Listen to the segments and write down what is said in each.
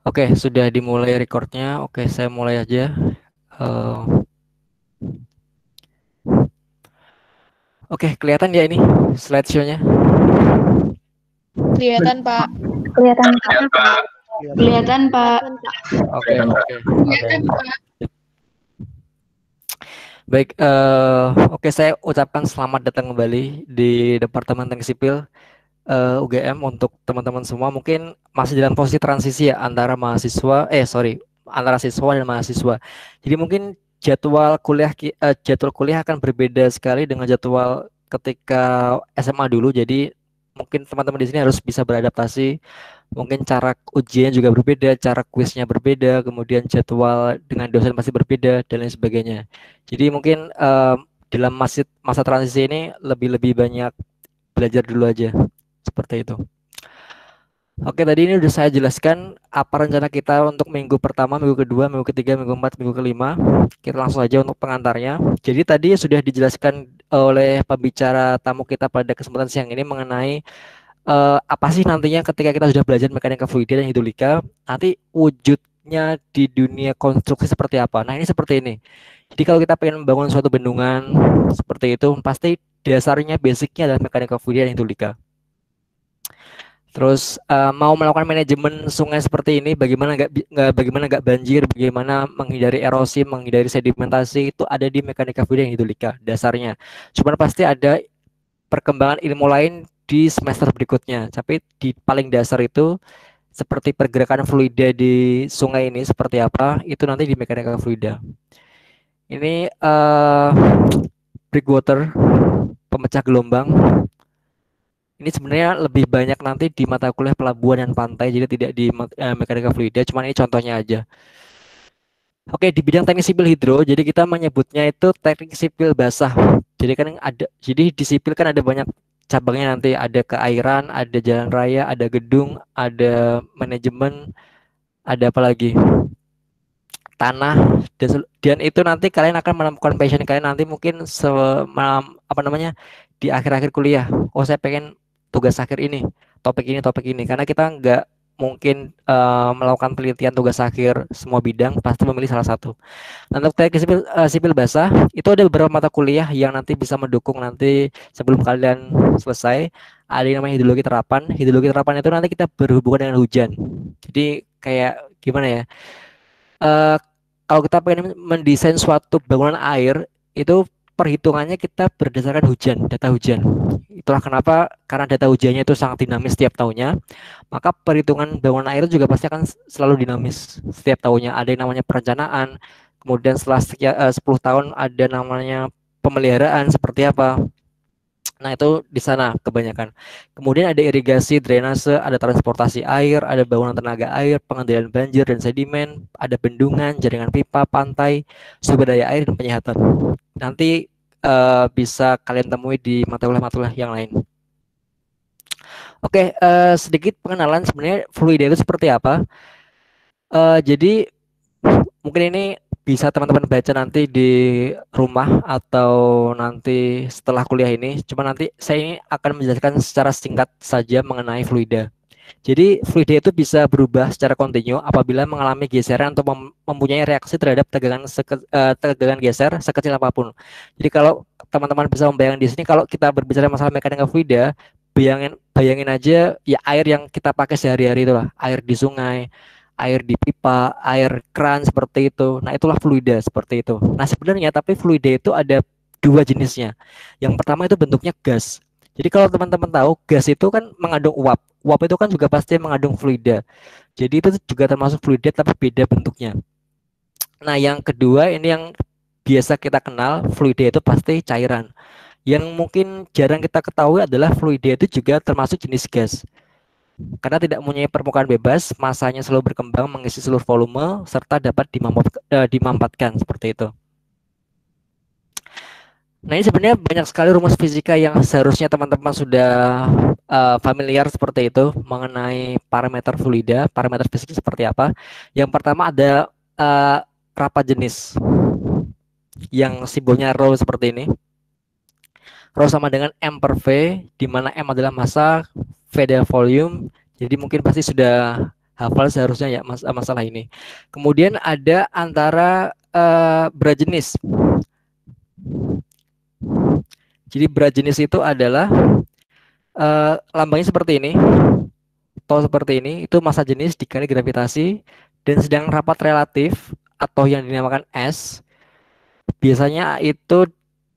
Oke, sudah dimulai recordnya. Oke, saya mulai aja. Eh, oke, kelihatan ya ini slideshow-nya? Kelihatan, Pak. Kelihatan Pak. Kelihatan, Pak. Oke, oke, oke. Kelihatan, Pak. Baik, oke, saya ucapkan selamat datang kembali di Departemen Teknik Sipil UGM untuk teman-teman semua. Mungkin masih dalam posisi transisi ya antara antara siswa dan mahasiswa. Jadi mungkin jadwal kuliah akan berbeda sekali dengan jadwal ketika SMA dulu. Jadi mungkin teman-teman di sini harus bisa beradaptasi. Mungkin cara ujiannya juga berbeda, cara kuisnya berbeda, kemudian jadwal dengan dosen pasti berbeda dan lain sebagainya. Jadi mungkin dalam masa transisi ini lebih banyak belajar dulu aja. Seperti itu. Oke, tadi ini udah saya jelaskan apa rencana kita untuk minggu pertama, minggu kedua, minggu ketiga, minggu keempat, minggu kelima. Kita langsung aja untuk pengantarnya. Jadi tadi sudah dijelaskan oleh pembicara tamu kita pada kesempatan siang ini mengenai apa sih nantinya ketika kita sudah belajar mekanika fluida dan hidrolika, nanti wujudnya di dunia konstruksi seperti apa. Nah, ini seperti ini. Jadi kalau kita pengen membangun suatu bendungan seperti itu, pasti dasarnya basicnya adalah mekanika fluida dan hidrolika. Terus mau melakukan manajemen sungai seperti ini, bagaimana nggak banjir, bagaimana menghindari erosi, menghindari sedimentasi itu ada di mekanika fluida dan hidrolika dasarnya. Cuman pasti ada perkembangan ilmu lain di semester berikutnya. Tapi di paling dasar itu seperti pergerakan fluida di sungai ini seperti apa, itu nanti di mekanika fluida. Ini breakwater, pemecah gelombang. Ini sebenarnya lebih banyak nanti di mata kuliah pelabuhan dan pantai, jadi tidak di mekanika fluida, cuman ini contohnya aja. Oke, di bidang teknik sipil hidro, jadi kita menyebutnya itu teknik sipil basah. Jadi di sipil kan ada banyak cabangnya nanti, ada keairan, ada jalan raya, ada gedung, ada manajemen, ada apa lagi? Tanah dan itu nanti kalian akan menemukan passion kalian nanti mungkin apa namanya di akhir-akhir kuliah. Oh, saya pengen tugas akhir ini, topik ini karena kita nggak mungkin melakukan penelitian tugas akhir semua bidang, pasti memilih salah satu. Nah, untuk teknik sipil basah itu ada beberapa mata kuliah yang nanti bisa mendukung nanti sebelum kalian selesai. Ada yang namanya hidrologi terapan. Hidrologi terapan itu nanti kita berhubungan dengan hujan. Jadi kayak gimana ya? Eh, Kalau kita pengen mendesain suatu bangunan air itu perhitungannya kita berdasarkan hujan, data hujan. Itulah kenapa karena data hujannya itu sangat dinamis setiap tahunnya, maka perhitungan bangunan air juga pasti akan selalu dinamis setiap tahunnya. Ada yang namanya perencanaan, kemudian setelah 10 tahun ada namanya pemeliharaan seperti apa. Nah, itu di sana kebanyakan. Kemudian ada irigasi, drainase, ada transportasi air, ada bangunan tenaga air, pengendalian banjir dan sedimen, ada bendungan, jaringan pipa, pantai, sumber daya air, dan penyihatan. Nanti bisa kalian temui di mata kuliah yang lain. Oke, sedikit pengenalan sebenarnya fluida itu seperti apa. Jadi mungkin ini bisa teman-teman baca nanti di rumah atau nanti setelah kuliah ini. Cuma nanti saya ini akan menjelaskan secara singkat saja mengenai fluida. Jadi fluida itu bisa berubah secara kontinu apabila mengalami geseran atau mempunyai reaksi terhadap tegangan geser sekecil apapun. Jadi kalau teman-teman bisa membayangkan di sini kalau kita berbicara masalah mekanika fluida, bayangin aja ya air yang kita pakai sehari-hari itulah, air di sungai, air di pipa, air keran seperti itu. Nah, itulah fluida seperti itu. Nah, sebenarnya tapi fluida itu ada dua jenisnya. Yang pertama itu bentuknya gas. Jadi kalau teman-teman tahu gas itu kan mengandung uap. Uap itu kan juga pasti mengandung fluida. Jadi itu juga termasuk fluida tapi beda bentuknya. Nah, yang kedua ini yang biasa kita kenal fluida itu pasti cairan. Yang mungkin jarang kita ketahui adalah fluida itu juga termasuk jenis gas. Karena tidak mempunyai permukaan bebas, masanya selalu berkembang mengisi seluruh volume serta dapat dimampatkan seperti itu. Nah, ini sebenarnya banyak sekali rumus fisika yang seharusnya teman-teman sudah familiar seperti itu mengenai parameter fluida, parameter fisik seperti apa. Yang pertama ada rapat jenis yang simbolnya rho seperti ini. Rho sama dengan M per V, di mana M adalah massa, V adalah volume. Jadi mungkin pasti sudah hafal seharusnya ya masalah ini. Kemudian ada antara berat jenis. Jadi berat jenis itu adalah lambangnya seperti ini, atau seperti ini, itu massa jenis dikali gravitasi, dan sedang rapat relatif atau yang dinamakan S, biasanya itu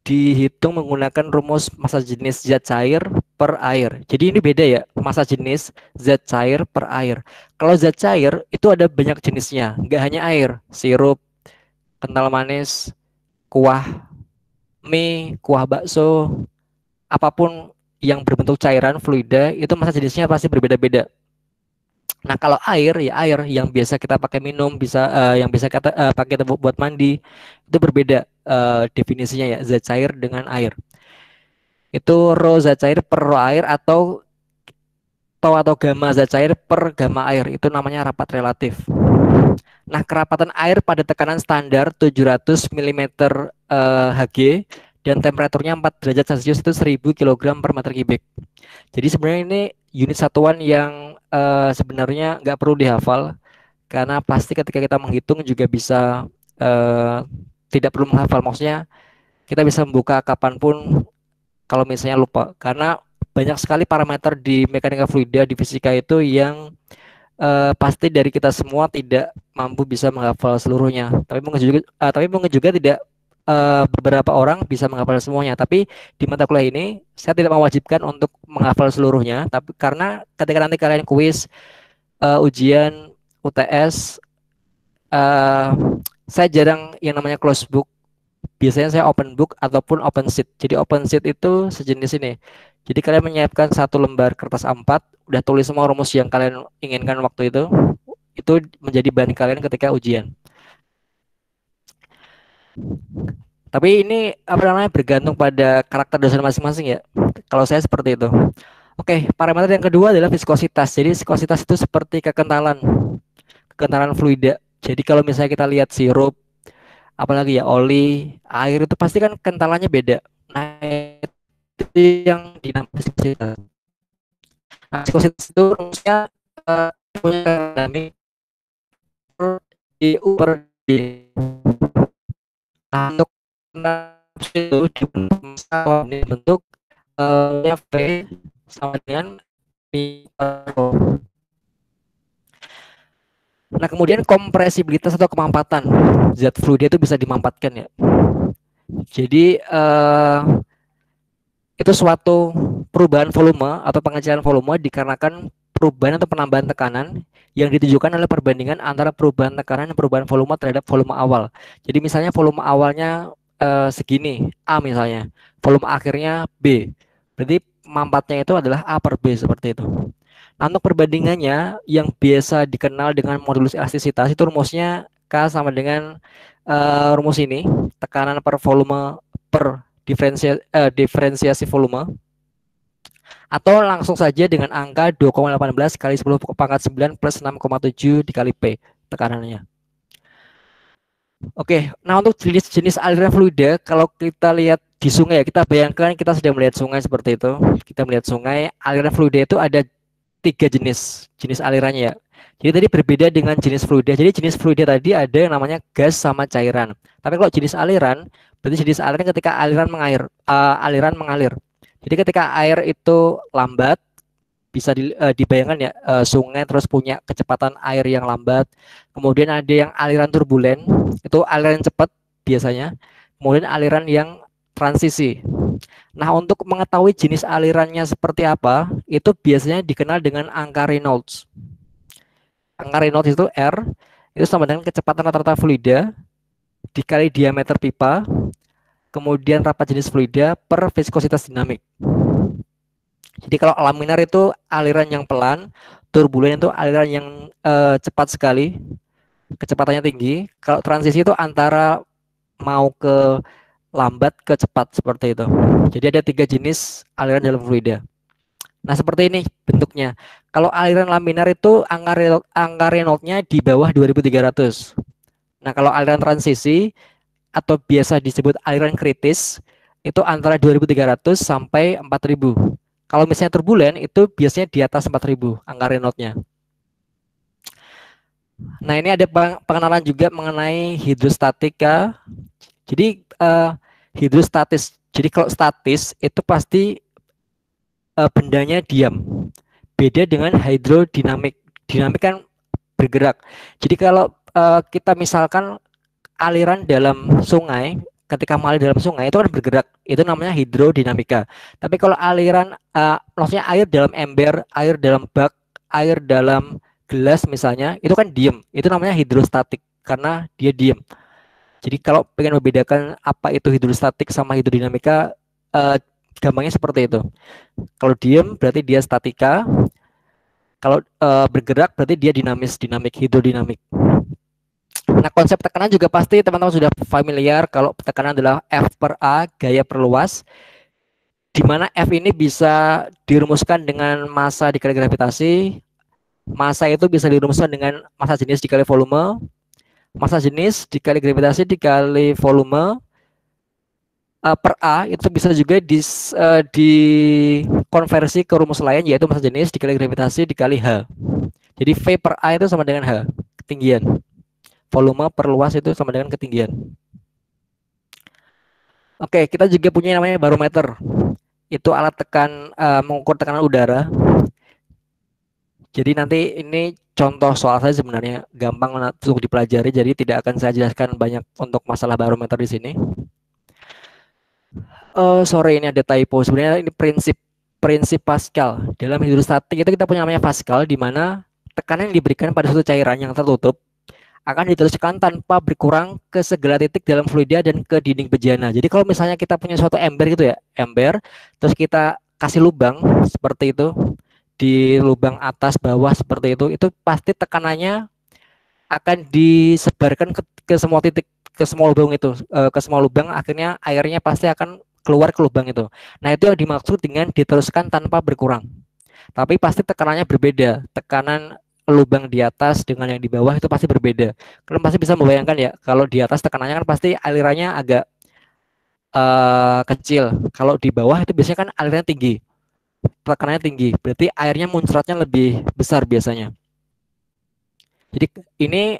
dihitung menggunakan rumus massa jenis zat cair per air. Jadi ini beda ya, massa jenis zat cair per air. Kalau zat cair itu ada banyak jenisnya, nggak hanya air, sirup, kental manis, kuah mie, kuah bakso, apapun yang berbentuk cairan fluida itu massa jenisnya pasti berbeda-beda. Nah, kalau air ya air yang biasa kita pakai minum, bisa yang bisa kita pakai buat mandi, itu berbeda definisinya ya, zat cair dengan air. Itu rho zat cair per rho air atau tau atau gamma zat cair per gamma air, itu namanya rapat relatif. Nah, kerapatan air pada tekanan standar 700 mm Hg dan temperaturnya 4 derajat Celcius itu 1000 kg per meter kubik. Jadi sebenarnya ini unit satuan yang sebenarnya nggak perlu dihafal, karena pasti ketika kita menghitung juga bisa tidak perlu menghafal. Maksudnya kita bisa membuka kapanpun kalau misalnya lupa, karena banyak sekali parameter di mekanika fluida di fisika itu yang pasti dari kita semua tidak mampu bisa menghafal seluruhnya. Tapi mungkin juga tidak beberapa orang bisa menghafal semuanya. Tapi di mata kuliah ini saya tidak mewajibkan untuk menghafal seluruhnya. Tapi karena ketika nanti kalian kuis, ujian, UTS, saya jarang yang namanya close book. Biasanya saya open book ataupun open sheet. Jadi open sheet itu sejenis ini. Jadi kalian menyiapkan satu lembar kertas A4, udah tulis semua rumus yang kalian inginkan waktu itu menjadi bahan kalian ketika ujian. Tapi ini apa namanya bergantung pada karakter dosen masing-masing ya. Kalau saya seperti itu. Oke, parameter yang kedua adalah viskositas. Jadi viskositas itu seperti kekentalan fluida. Jadi kalau misalnya kita lihat sirup, apalagi ya oli, air itu pasti kan kentalannya beda. Nah, itu yang dinamakan viskositas. Nah, viskositas itu rumusnya punya dinamik di per D. Nah, untuk itu dibentuk V sama dengan pi per rho. Nah, kemudian kompresibilitas atau kemampatan zat fluida itu bisa dimampatkan ya. Jadi itu suatu perubahan volume atau pengecilan volume dikarenakan perubahan atau penambahan tekanan yang ditujukan oleh perbandingan antara perubahan tekanan dan perubahan volume terhadap volume awal. Jadi misalnya volume awalnya segini, A misalnya, volume akhirnya B. Berarti mampatnya itu adalah A per B seperti itu. Nah, untuk perbandingannya yang biasa dikenal dengan modulus elastisitas itu rumusnya K sama dengan rumus ini, tekanan per volume per diferensiasi volume, atau langsung saja dengan angka 2,18 kali 10 pangkat 9 plus 6,7 dikali P tekanannya. Oke, nah untuk jenis-jenis aliran fluida, kalau kita lihat di sungai ya, kita bayangkan kita sedang melihat sungai seperti itu. Kita melihat sungai, aliran fluida itu ada 3 jenis alirannya ya. Jadi tadi berbeda dengan jenis fluida. Jadi jenis fluida tadi ada yang namanya gas sama cairan. Tapi kalau jenis aliran, berarti jenis aliran ketika aliran mengalir. Jadi ketika air itu lambat, bisa dibayangkan ya, sungai terus punya kecepatan air yang lambat. Kemudian ada yang aliran turbulen, itu aliran cepat biasanya. Kemudian aliran yang transisi. Nah, untuk mengetahui jenis alirannya seperti apa, itu biasanya dikenal dengan angka Reynolds. Angka Reynolds itu R, itu sama dengan kecepatan rata-rata fluida dikali diameter pipa, kemudian rapat jenis fluida per viskositas dinamik. Jadi kalau laminar itu aliran yang pelan, turbulen itu aliran yang cepat sekali, kecepatannya tinggi. Kalau transisi itu antara mau ke lambat ke cepat seperti itu. Jadi ada 3 jenis aliran dalam fluida. Nah, seperti ini bentuknya. Kalau aliran laminar itu angka Reynolds-nya di bawah 2300. Nah, kalau aliran transisi atau biasa disebut aliran kritis itu antara 2300 sampai 4000. Kalau misalnya turbulen itu biasanya di atas 4000 angka Reynolds-nya. Nah, ini ada pengenalan juga mengenai hidrostatika. Jadi hidrostatis. Jadi kalau statis itu pasti bendanya diam. Beda dengan hidrodinamik. Dinamik kan bergerak. Jadi kalau kita misalkan aliran dalam sungai, ketika mengalir dalam sungai itu kan bergerak, itu namanya hidrodinamika. Tapi kalau aliran, maksudnya air dalam ember, air dalam bak, air dalam gelas misalnya, itu kan diem, itu namanya hidrostatik karena dia diem. Jadi kalau pengen membedakan apa itu hidrostatik sama hidrodinamika, eh, gampangnya seperti itu. Kalau diem berarti dia statika, kalau bergerak berarti dia dinamik hidrodinamik. Nah, konsep tekanan juga pasti teman-teman sudah familiar kalau tekanan adalah F per A, gaya per luas, di mana F ini bisa dirumuskan dengan massa dikali gravitasi. Massa itu bisa dirumuskan dengan massa jenis dikali volume. Massa jenis dikali gravitasi dikali volume per A itu bisa juga dikonversi ke rumus lain, yaitu massa jenis dikali gravitasi dikali H. Jadi V per A itu sama dengan H, ketinggian. Volume per luas itu sama dengan ketinggian. Oke, kita juga punya yang namanya barometer. Itu alat mengukur tekanan udara. Jadi nanti ini contoh soal saya sebenarnya gampang untuk dipelajari, jadi tidak akan saya jelaskan banyak untuk masalah barometer di sini. Sorry, ini ada typo. Sebenarnya ini prinsip Pascal. Dalam hidrostatik itu kita punya namanya Pascal, di mana tekanan yang diberikan pada suatu cairan yang tertutup akan diteruskan tanpa berkurang ke segala titik dalam fluida dan ke dinding bejana. Jadi kalau misalnya kita punya suatu ember gitu ya, ember, terus kita kasih lubang seperti itu, di lubang atas bawah seperti itu pasti tekanannya akan disebarkan ke semua titik, ke semua lubang itu, ke semua lubang, akhirnya airnya pasti akan keluar ke lubang itu. Nah, itu yang dimaksud dengan diteruskan tanpa berkurang. Tapi pasti tekanannya berbeda. Tekanan lubang di atas dengan yang di bawah itu pasti berbeda. Kalian pasti bisa membayangkan ya, kalau di atas tekanannya kan pasti alirannya agak kecil. Kalau di bawah itu biasanya kan alirannya tinggi, tekanannya tinggi. Berarti airnya muncratnya lebih besar biasanya. Jadi ini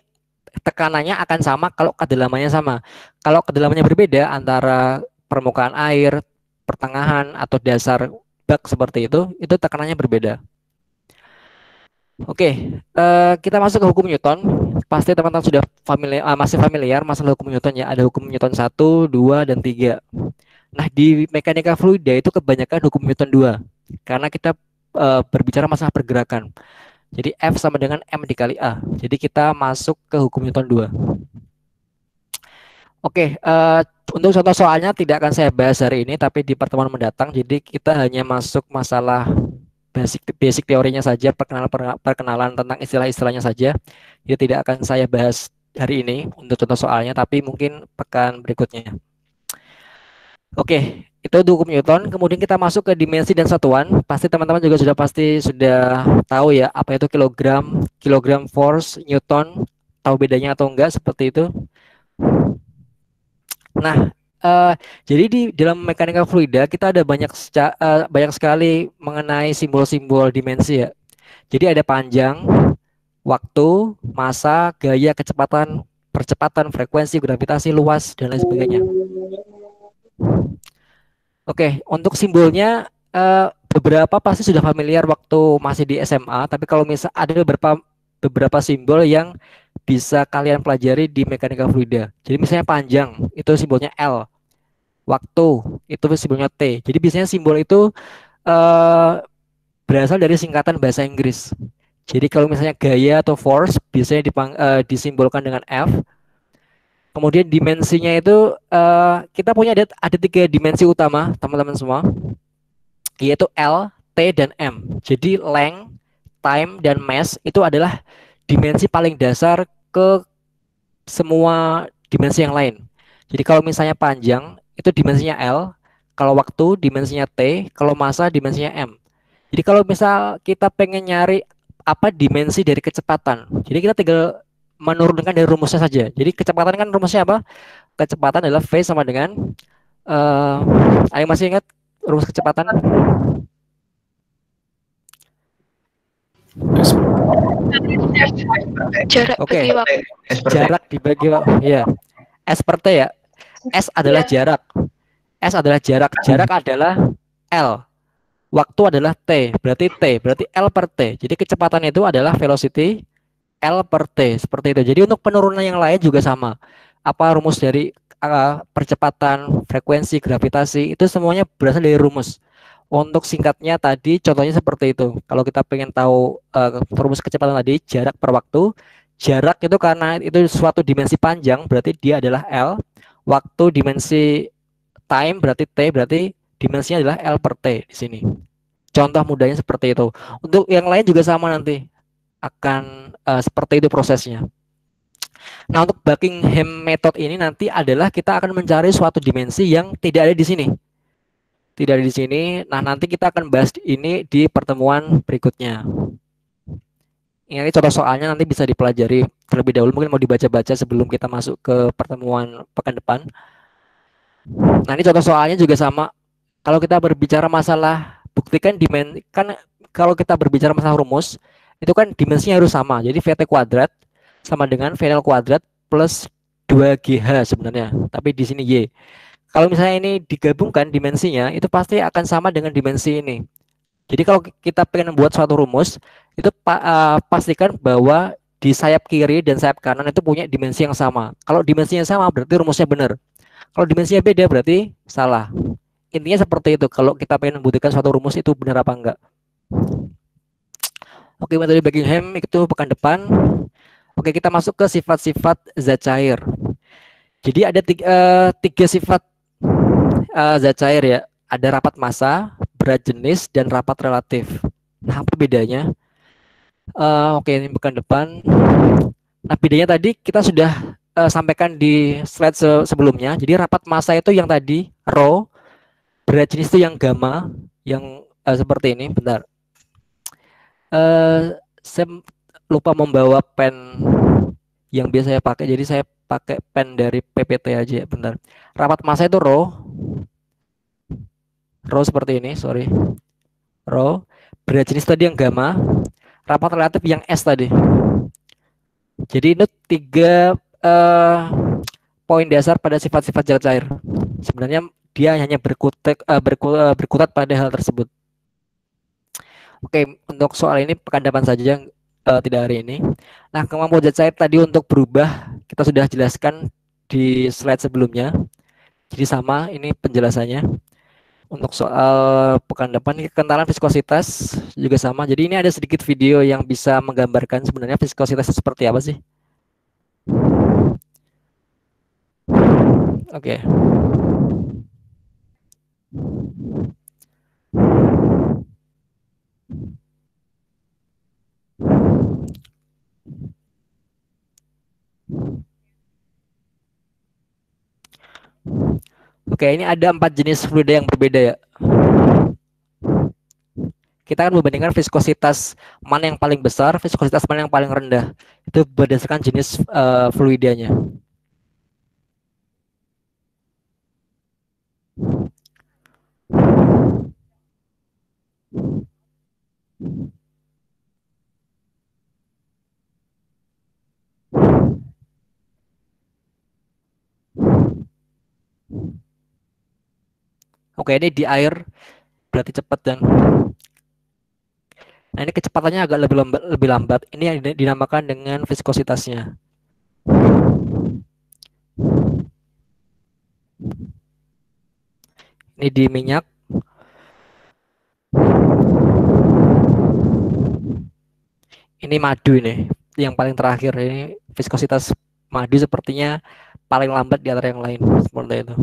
tekanannya akan sama kalau kedalamannya sama. Kalau kedalamannya berbeda antara permukaan air, pertengahan atau dasar bak seperti itu tekanannya berbeda. Oke, kita masuk ke hukum Newton. Pasti teman-teman sudah masih familiar masalah hukum Newton ya. Ada hukum Newton 1, 2, dan 3. Nah, di mekanika fluida itu kebanyakan hukum Newton 2. Karena kita berbicara masalah pergerakan. Jadi F sama dengan M dikali A. Jadi kita masuk ke hukum Newton 2. Oke, untuk contoh soalnya tidak akan saya bahas hari ini, tapi di pertemuan mendatang. Jadi kita hanya masuk masalah basic teorinya saja, perkenalan tentang istilah-istilahnya saja. Jadi tidak akan saya bahas hari ini untuk contoh soalnya, tapi mungkin pekan berikutnya. Oke, itu hukum Newton. Kemudian kita masuk ke dimensi dan satuan. Pasti teman-teman juga sudah tahu ya apa itu kilogram force, Newton. Tahu bedanya atau enggak seperti itu. Nah, jadi di dalam mekanika fluida kita ada banyak sekali mengenai simbol-simbol dimensi ya. Jadi ada panjang, waktu, massa, gaya, kecepatan, percepatan, frekuensi, gravitasi, luas, dan lain sebagainya. Oke, untuk simbolnya beberapa pasti sudah familiar waktu masih di SMA, tapi kalau misal ada beberapa simbol yang bisa kalian pelajari di mekanika fluida. Jadi misalnya panjang, itu simbolnya L. Waktu, itu simbolnya T. Jadi biasanya simbol itu berasal dari singkatan bahasa Inggris. Jadi kalau misalnya gaya atau force, biasanya disimbolkan dengan F. Kemudian dimensinya itu kita punya ada 3 dimensi utama, teman-teman semua, yaitu L, T, dan M. Jadi length, time, dan mass itu adalah dimensi paling dasar ke semua dimensi yang lain. Jadi kalau misalnya panjang, itu dimensinya L, kalau waktu dimensinya T, kalau massa dimensinya M. Jadi kalau misal kita pengen nyari apa dimensi dari kecepatan, jadi kita tinggal menurunkan dari rumusnya saja. Jadi kecepatan kan rumusnya apa? Kecepatan adalah V sama dengan ayo masih ingat rumus kecepatan? Jarak Oke, bagi waktu. jarak dibagi ya. S per T ya. S adalah Ya. jarak. S adalah jarak. Jarak adalah L. Waktu adalah T. Berarti L per T. Jadi kecepatan itu adalah velocity L per T. Seperti itu. Jadi untuk penurunan yang lain juga sama. Apa rumus dari percepatan, frekuensi, gravitasi itu semuanya berasal dari rumus. Untuk singkatnya tadi contohnya seperti itu. Kalau kita pengen tahu rumus kecepatan tadi, jarak per waktu, jarak itu karena itu suatu dimensi panjang, berarti dia adalah L. Waktu dimensi time berarti T, berarti dimensinya adalah L per T di sini. Contoh mudahnya seperti itu. Untuk yang lain juga sama nanti akan seperti itu prosesnya. Nah, untuk Buckingham method ini nanti adalah kita akan mencari suatu dimensi yang tidak ada di sini. Tidak ada di sini. Nah, nanti kita akan bahas ini di pertemuan berikutnya. Ini contoh soalnya nanti bisa dipelajari terlebih dahulu. Mungkin mau dibaca-baca sebelum kita masuk ke pertemuan pekan depan. Nah, ini contoh soalnya juga sama. Kalau kita berbicara masalah buktikan dimensi, kan kalau kita berbicara masalah rumus, itu kan dimensinya harus sama. Jadi VT kuadrat sama dengan VL kuadrat plus 2GH sebenarnya. Tapi di sini Y. Kalau misalnya ini digabungkan dimensinya, itu pasti akan sama dengan dimensi ini. Jadi kalau kita pengen membuat suatu rumus, itu pastikan bahwa di sayap kiri dan sayap kanan itu punya dimensi yang sama. Kalau dimensinya sama berarti rumusnya benar. Kalau dimensinya beda berarti salah. Intinya seperti itu. Kalau kita pengen membuktikan suatu rumus itu benar apa enggak. Oke, metode Buckingham itu pekan depan. Oke, kita masuk ke sifat-sifat zat cair. Jadi ada tiga sifat zat cair ya. Ada rapat massa, berat jenis, dan rapat relatif. Nah, apa bedanya? Oke, ini pekan depan. Nah, bedanya tadi kita sudah sampaikan di slide sebelumnya. Jadi rapat massa itu yang tadi rho, berat jenis itu yang gamma, yang seperti ini. Bentar. Saya lupa membawa pen yang biasa saya pakai, jadi saya pakai pen dari PPT aja. Bentar. Rapat massa itu rho seperti ini, sorry. Rho, berat jenis tadi yang gamma, rapat relatif yang S tadi. Jadi itu tiga poin dasar pada sifat-sifat zat cair. Sebenarnya dia hanya berkutat pada hal tersebut. Oke, untuk soal ini pekan depan saja, tidak hari ini. Nah, kemampuan zat cair tadi untuk berubah kita sudah jelaskan di slide sebelumnya. Jadi sama, ini penjelasannya. Untuk soal pekan depan, kekentalan viskositas juga sama. Jadi ini ada sedikit video yang bisa menggambarkan sebenarnya viskositas seperti apa sih. Oke. Oke, ini ada 4 jenis fluida yang berbeda ya. Kita akan membandingkan viskositas mana yang paling besar, viskositas mana yang paling rendah. Itu berdasarkan jenis fluidanya. Oke, ini di air berarti cepat dan nah ini kecepatannya agak lebih lambat. Ini yang dinamakan dengan viskositasnya. Ini di minyak. Ini madu ini yang paling terakhir, ini viskositas madu sepertinya paling lambat di antara yang lain seperti itu.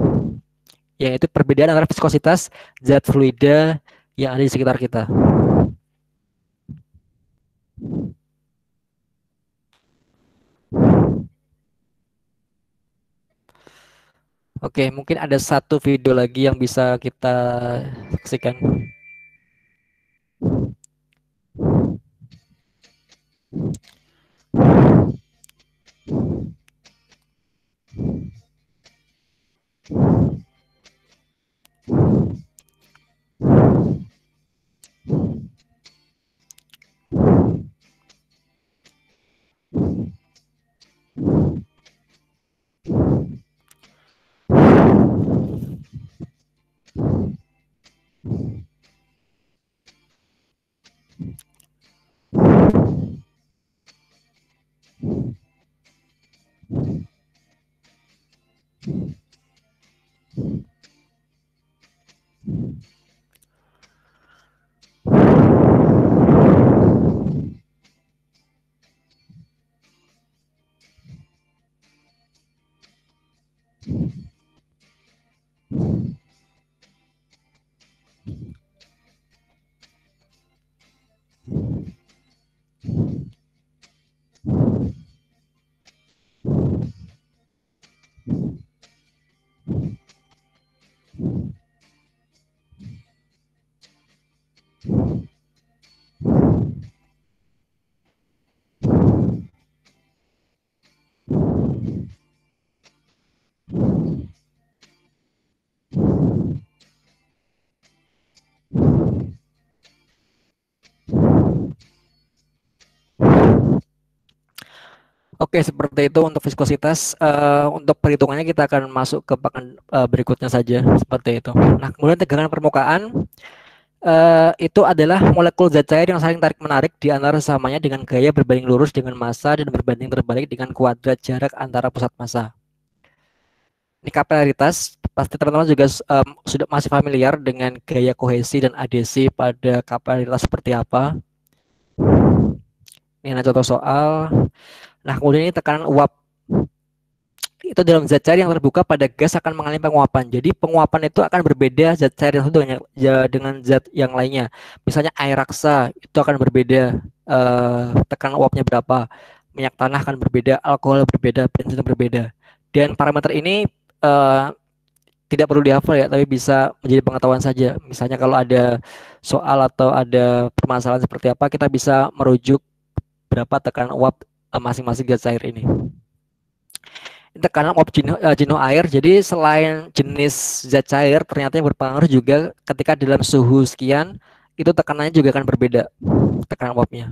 Yaitu perbedaan antara viskositas zat fluida yang ada di sekitar kita. Oke, mungkin ada satu video lagi yang bisa kita saksikan. Oke, seperti itu untuk viskositas. Untuk perhitungannya kita akan masuk ke pekan berikutnya saja, seperti itu. Nah, kemudian tegangan permukaan itu adalah molekul zat cair yang saling tarik-menarik di antara sesamanya dengan gaya berbanding lurus dengan massa dan berbanding terbalik dengan kuadrat jarak antara pusat massa. Ini kapilaritas, pasti teman-teman juga sudah masih familiar dengan gaya kohesi dan adesi pada kapilaritas seperti apa. Ini ada contoh soal. Nah, kemudian ini tekanan uap. Itu dalam zat cair yang terbuka pada gas akan mengalami penguapan. Jadi penguapan itu akan berbeda zat cair itu dengan zat yang lainnya. Misalnya air raksa itu akan berbeda tekanan uapnya berapa. Minyak tanah akan berbeda, alkohol berbeda, bensin berbeda. Dan parameter ini tidak perlu dihafal ya, tapi bisa menjadi pengetahuan saja. Misalnya kalau ada soal atau ada permasalahan seperti apa, kita bisa merujuk berapa tekanan uap masing-masing zat cair ini. Tekanan uap jenuh air. Jadi selain jenis zat cair, ternyata yang berpengaruh juga ketika dalam suhu sekian, itu tekanannya juga akan berbeda, tekanan uapnya.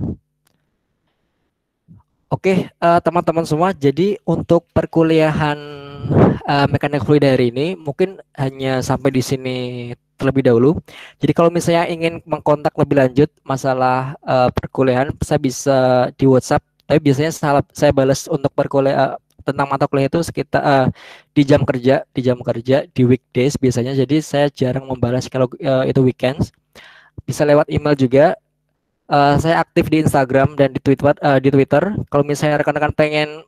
Oke, teman-teman semua, jadi untuk perkuliahan mekanik fluid hari ini mungkin hanya sampai di sini terlebih dahulu. Jadi kalau misalnya ingin mengkontak lebih lanjut masalah perkuliahan, saya bisa di WhatsApp. Tapi biasanya saya balas untuk perkuliahan tentang mata kuliah itu sekitar di weekdays biasanya. Jadi saya jarang membalas kalau itu weekends. Bisa lewat email juga. Saya aktif di Instagram dan di Twitter. Kalau misalnya rekan-rekan pengen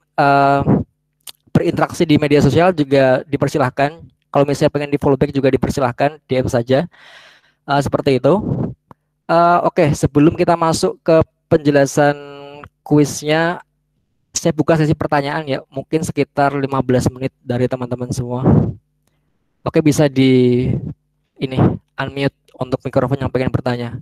berinteraksi di media sosial juga dipersilahkan. Kalau misalnya pengen di follow back juga dipersilahkan, DM saja. Seperti itu. Oke, sebelum kita masuk ke penjelasan kuisnya, saya buka sesi pertanyaan ya, mungkin sekitar 15 menit dari teman-teman semua. Oke, bisa di ini unmute untuk mikrofon yang pengen bertanya.